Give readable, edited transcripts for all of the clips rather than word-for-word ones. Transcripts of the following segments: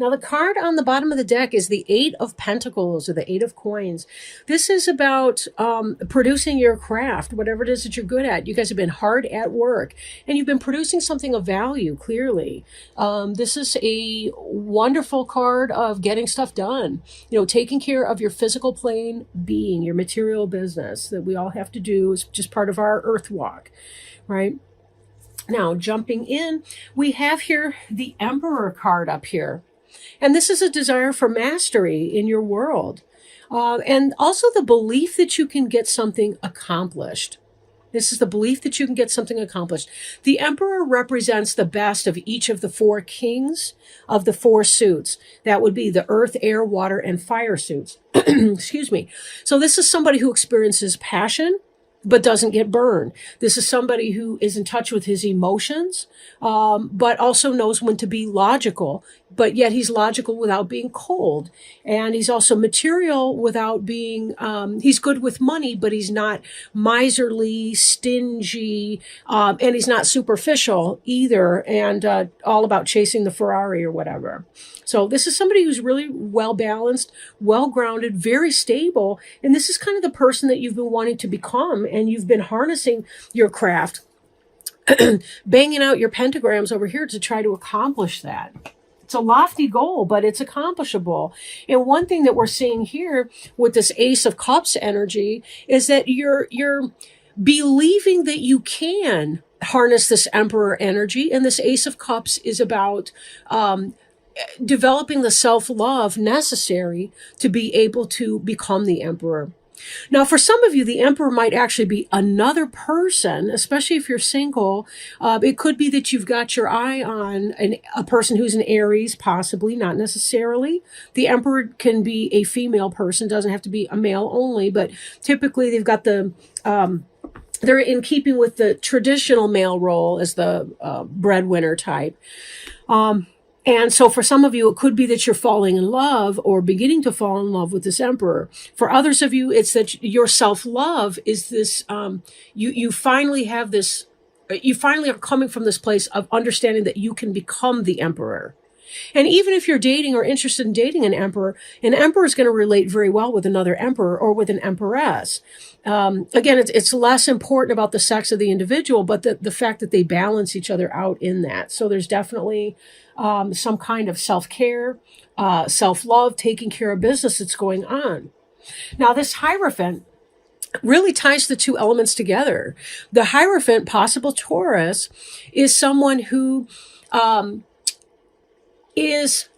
Now, the card on the bottom of the deck is the Eight of Pentacles or the Eight of Coins. This is about producing your craft, whatever it is that you're good at. You guys have been hard at work and you've been producing something of value, clearly. This is a wonderful card of getting stuff done, taking care of your physical plane being, your material business that we all have to do is just part of our earth walk, right? Now, jumping in, we have here the Emperor card up here. And this is a desire for mastery in your world. And also the belief that you can get something accomplished. This is the belief that you can get something accomplished. The Emperor represents the best of each of the four kings of the four suits. That would be the earth, air, water, and fire suits. Excuse me. So this is somebody who experiences passion, but doesn't get burned. This is somebody who is in touch with his emotions, but also knows when to be logical, but yet he's logical without being cold. And he's also material without being, he's good with money, but he's not miserly, stingy, and he's not superficial either, and all about chasing the Ferrari or whatever. So this is somebody who's really well balanced, well grounded, very stable. And this is kind of the person that you've been wanting to become. And you've been harnessing your craft, banging out your pentagrams over here to try to accomplish that. It's a lofty goal, but it's accomplishable. And one thing that we're seeing here with this Ace of Cups energy is that you're believing that you can harness this Emperor energy. And this Ace of Cups is about, developing the self-love necessary to be able to become the Emperor. Now, for some of you, the Emperor might actually be another person, especially if you're single. It could be that you've got your eye on a person who's an Aries, possibly, not necessarily. The Emperor can be a female person, doesn't have to be a male only, but typically they've got they're in keeping with the traditional male role as the breadwinner type. And so for some of you, it could be that you're falling in love or beginning to fall in love with this Emperor. For others of you, it's that your self-love is this, you finally have this, you finally are coming from this place of understanding that you can become the Emperor. And even if you're dating or interested in dating an Emperor is going to relate very well with another Emperor or with an Empress. Again, it's less important about the sex of the individual, but the fact that they balance each other out in that. So there's definitely some kind of self-care, self-love, taking care of business that's going on. Now, this Hierophant really ties the two elements together. The Hierophant, possible Taurus, is someone who is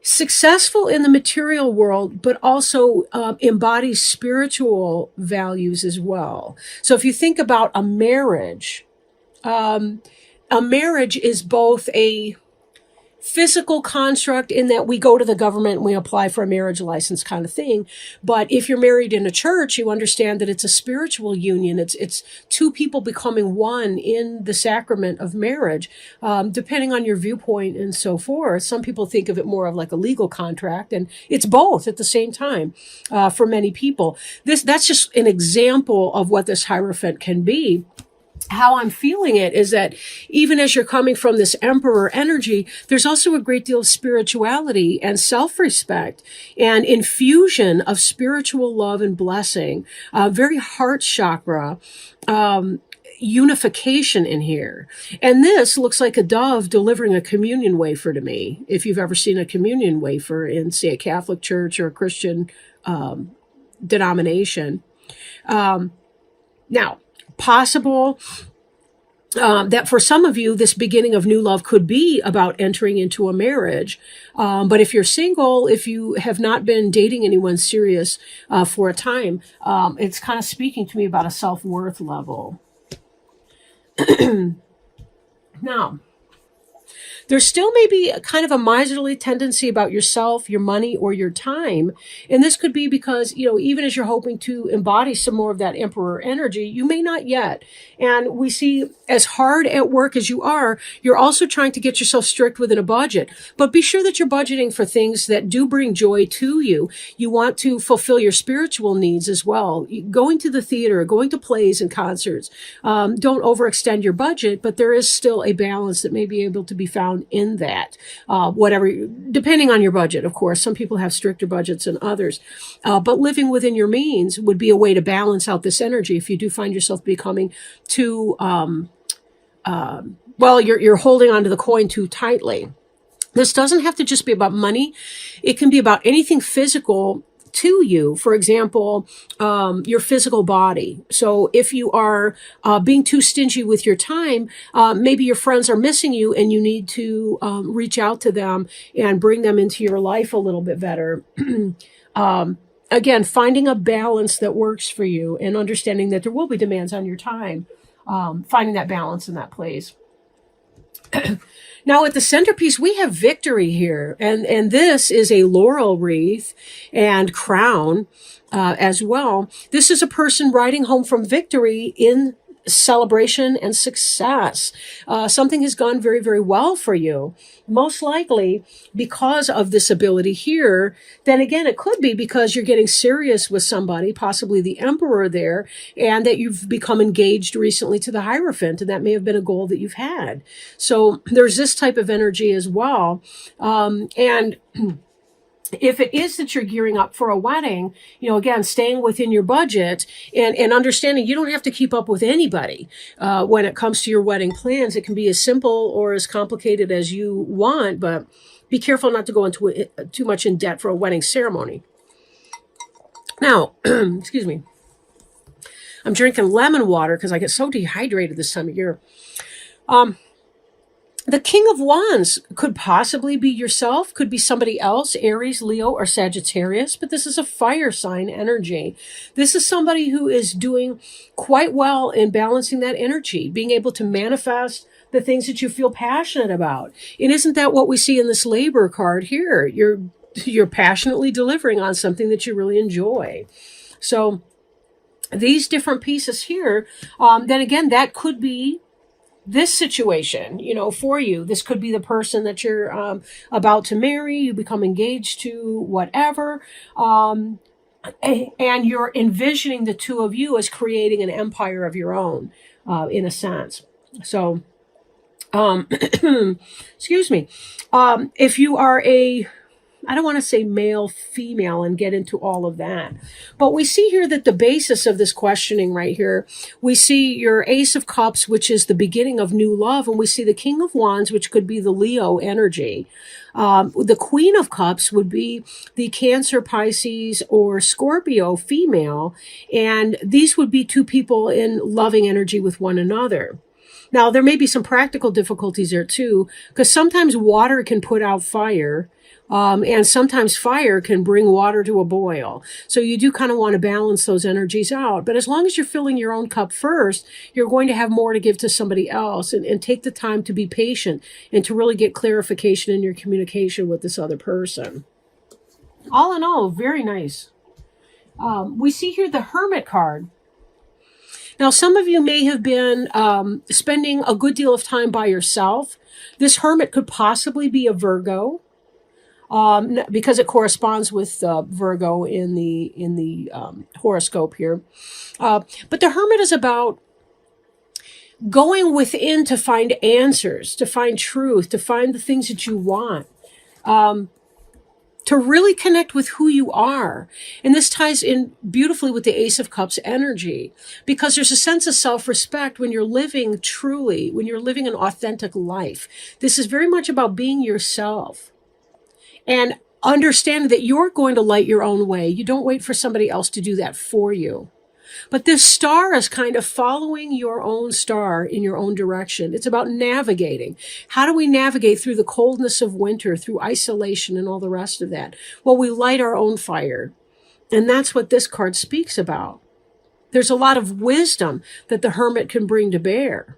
successful in the material world, but also embodies spiritual values as well. So if you think about a marriage is both a physical construct in that we go to the government and we apply for a marriage license kind of thing. But if you're married in a church, you understand that it's a spiritual union. It's two people becoming one in the sacrament of marriage, depending on your viewpoint and so forth. Some people think of it more of like a legal contract, and it's both at the same time for many people. That's just an example of what this Hierophant can be. How I'm feeling it is that even as you're coming from this Emperor energy, there's also a great deal of spirituality and self-respect and infusion of spiritual love and blessing, very heart chakra, unification in here. And this looks like a dove delivering a communion wafer to me. If you've ever seen a communion wafer in, say, a Catholic church or a Christian denomination. Now, possible that for some of you, this beginning of new love could be about entering into a marriage. But if you're single, if you have not been dating anyone serious for a time, it's kind of speaking to me about a self-worth level. Now, there still may be a kind of a miserly tendency about yourself, your money, or your time. And this could be because, even as you're hoping to embody some more of that Emperor energy, you may not yet. And we see as hard at work as you are, you're also trying to get yourself strict within a budget. But be sure that you're budgeting for things that do bring joy to you. You want to fulfill your spiritual needs as well. Going to the theater, going to plays and concerts. Don't overextend your budget, but there is still a balance that may be able to be found in that. Whatever, depending on your budget, of course. Some people have stricter budgets than others. But living within your means would be a way to balance out this energy if you do find yourself becoming too, well, you're holding onto the coin too tightly. This doesn't have to just be about money. It can be about anything physical to you. For example, your physical body. So if you are being too stingy with your time, maybe your friends are missing you and you need to reach out to them and bring them into your life a little bit better. Again, finding a balance that works for you and understanding that there will be demands on your time. Finding that balance in that place. Now, at the centerpiece, we have victory here, and this is a laurel wreath and crown as well. This is a person riding home from victory in celebration and success. Something has gone very, very well for you. Most likely because of this ability here. Then again, it could be because you're getting serious with somebody, possibly the emperor there, and that you've become engaged recently to the Hierophant, and that may have been a goal that you've had. So there's this type of energy as well. And if it is that you're gearing up for a wedding, again, staying within your budget and understanding you don't have to keep up with anybody when it comes to your wedding plans. It can be as simple or as complicated as you want, but be careful not to go into too much in debt for a wedding ceremony. Now, excuse me. I'm drinking lemon water because I get so dehydrated this time of year. The King of Wands could possibly be yourself, could be somebody else, Aries, Leo, or Sagittarius, but this is a fire sign energy. This is somebody who is doing quite well in balancing that energy, being able to manifest the things that you feel passionate about. And isn't that what we see in this Labor card here? You're passionately delivering on something that you really enjoy. So these different pieces here, then again, that could be this situation, for you. This could be the person that you're about to marry, you become engaged to, whatever. And you're envisioning the two of you as creating an empire of your own, in a sense. So, excuse me. If you are I don't want to say male, female, and get into all of that. But we see here that the basis of this questioning right here, we see your Ace of Cups, which is the beginning of new love, and we see the King of Wands, which could be the Leo energy. The Queen of Cups would be the Cancer, Pisces, or Scorpio female, and these would be two people in loving energy with one another. Now, there may be some practical difficulties there too, because sometimes water can put out fire. And sometimes fire can bring water to a boil. So you do kind of want to balance those energies out. But as long as you're filling your own cup first, you're going to have more to give to somebody else, and take the time to be patient and to really get clarification in your communication with this other person. All in all, very nice. We see here the Hermit card. Now, some of you may have been spending a good deal of time by yourself. This Hermit could possibly be a Virgo. Because it corresponds with Virgo in the horoscope here. But the Hermit is about going within to find answers, to find truth, to find the things that you want, to really connect with who you are. And this ties in beautifully with the Ace of Cups energy, because there's a sense of self-respect when you're living truly, when you're living an authentic life. This is very much about being yourself. And understand that you're going to light your own way. You don't wait for somebody else to do that for you. But this star is kind of following your own star in your own direction. It's about navigating. How do we navigate through the coldness of winter, through isolation and all the rest of that? Well, we light our own fire. And that's what this card speaks about. There's a lot of wisdom that the Hermit can bring to bear.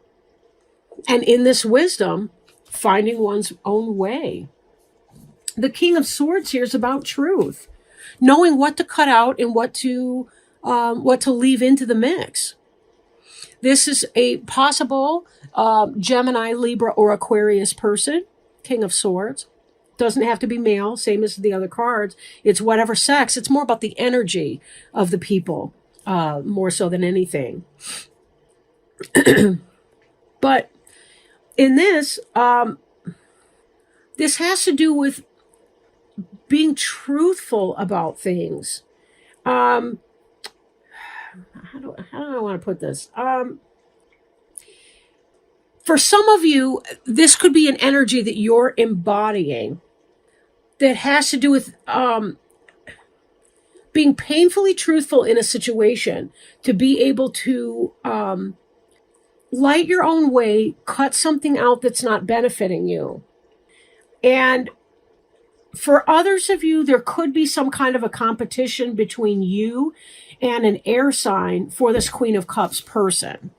And in this wisdom, finding one's own way. The King of Swords here is about truth, knowing what to cut out and what to leave into the mix. This is a possible Gemini, Libra, or Aquarius person, King of Swords. Doesn't have to be male, same as the other cards. It's whatever sex. It's more about the energy of the people, more so than anything. But in this, This has to do with being truthful about things. Um, how do I want to put this? For some of you, this could be an energy that you're embodying that has to do with being painfully truthful in a situation to be able to light your own way, cut something out that's not benefiting you. And for others of you, there could be some kind of a competition between you and an air sign for this Queen of Cups person.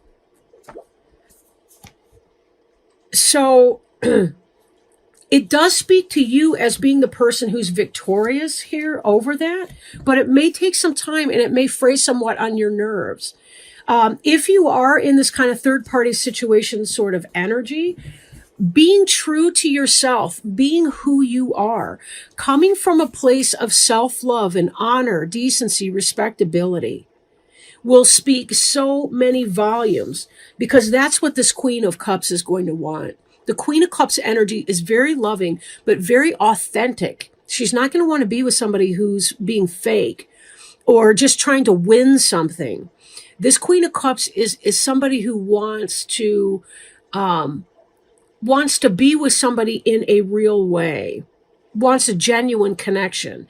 So it does speak to you as being the person who's victorious here over that, but it may take some time and it may fray somewhat on your nerves. If you are in this kind of third party situation sort of energy, being true to yourself, being who you are, coming from a place of self-love and honor, decency, respectability will speak so many volumes, because that's what this Queen of Cups is going to want. The Queen of Cups energy is very loving, but very authentic. She's not going to want to be with somebody who's being fake or just trying to win something. This Queen of Cups is somebody who wants to be with somebody in a real way, wants a genuine connection.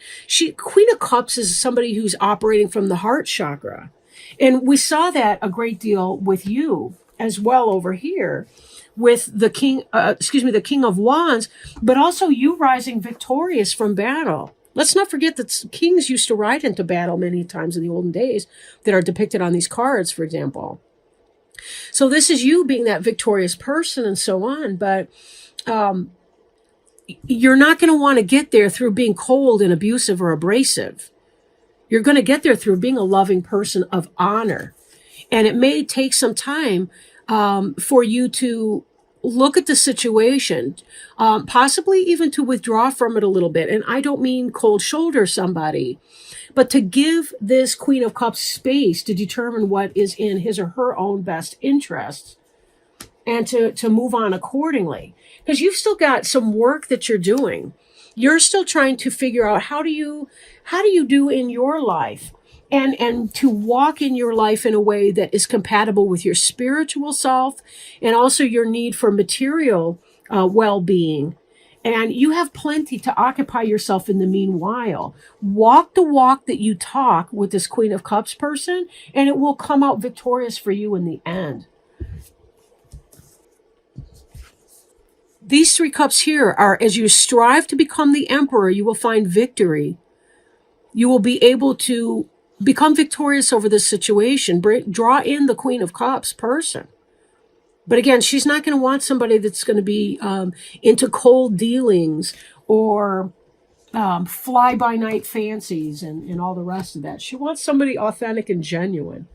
Queen of Cups is somebody who's operating from the heart chakra. And we saw that a great deal with you as well over here with the the King of Wands, but also you rising victorious from battle. Let's not forget that kings used to ride into battle many times in the olden days that are depicted on these cards, for example. So this is you being that victorious person and so on, but you're not going to want to get there through being cold and abusive or abrasive. You're going to get there through being a loving person of honor. And it may take some time for you to look at the situation, possibly even to withdraw from it a little bit. And I don't mean cold shoulder somebody, but to give this Queen of Cups space to determine what is in his or her own best interests and to move on accordingly. Because you've still got some work that you're doing. You're still trying to figure out how do you do in your life and to walk in your life in a way that is compatible with your spiritual self and also your need for material well-being. And you have plenty to occupy yourself in the meanwhile. Walk the walk that you talk with this Queen of Cups person, and it will come out victorious for you in the end. These three cups here are, as you strive to become the emperor, you will find victory. You will be able to become victorious over this situation. Draw in the Queen of Cups person. But again, she's not going to want somebody that's going to be into cold dealings or fly-by-night fancies and all the rest of that. She wants somebody authentic and genuine.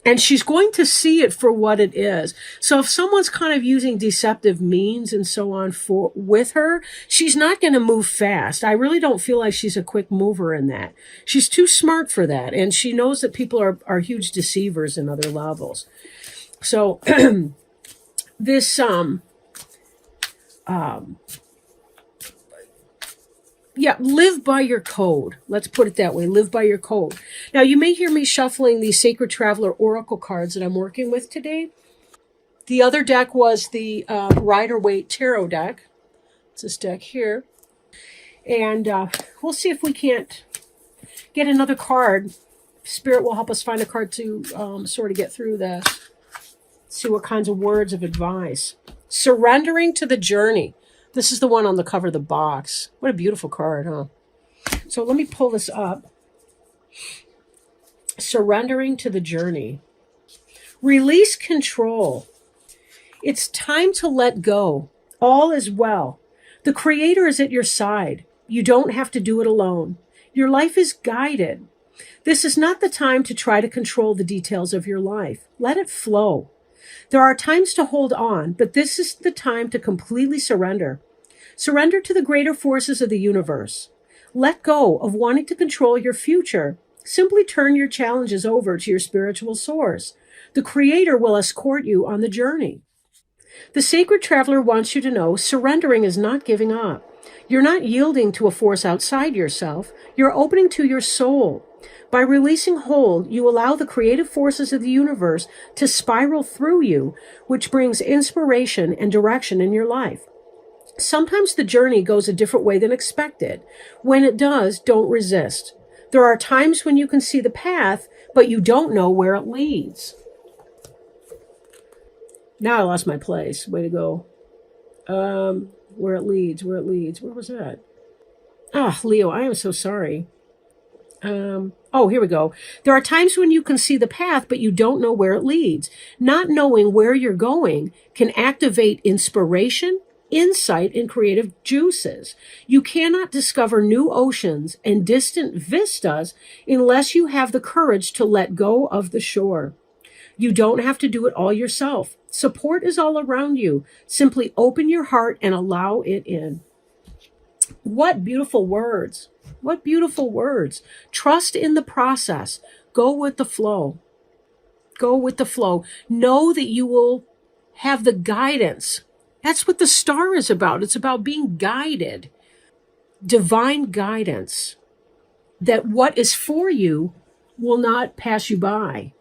And she's going to see it for what it is. So if someone's kind of using deceptive means and so on with her, she's not going to move fast. I really don't feel like she's a quick mover in that. She's too smart for that. And she knows that people are huge deceivers in other levels. So this live by your code. Let's put it that way. Live by your code. Now, you may hear me shuffling the Sacred Traveler Oracle cards that I'm working with today. The other deck was the Rider-Waite Tarot deck. It's this deck here. And we'll see if we can't get another card. Spirit will help us find a card to sort of get through this. See what kinds of words of advice. Surrendering to the journey. This is the one on the cover of the box. What a beautiful card, huh? So let me pull this up. Surrendering to the journey. Release control. It's time to let go. All is well. The Creator is at your side. You don't have to do it alone. Your life is guided. This is not the time to try to control the details of your life. Let it flow. There are times to hold on, but this is the time to completely surrender. Surrender to the greater forces of the universe. Let go of wanting to control your future. Simply turn your challenges over to your spiritual source. The Creator will escort you on the journey. The sacred traveler wants you to know surrendering is not giving up. You're not yielding to a force outside yourself. You're opening to your soul. By releasing hold, you allow the creative forces of the universe to spiral through you, which brings inspiration and direction in your life. Sometimes the journey goes a different way than expected. When it does, don't resist. There are times when you can see the path, but you don't know where it leads. Now I lost my place. Way to go. Where it leads. Where was that? Ah, Leo, I am so sorry. Here we go. There are times when you can see the path, but you don't know where it leads. Not knowing where you're going can activate inspiration, insight, and creative juices. You cannot discover new oceans and distant vistas unless you have the courage to let go of the shore. You don't have to do it all yourself. Support is all around you. Simply open your heart and allow it in. What beautiful words. What beautiful words. Trust in the process. Go with the flow. Go with the flow. Know that you will have the guidance. That's what the star is about. It's about being guided. Divine guidance. That what is for you will not pass you by.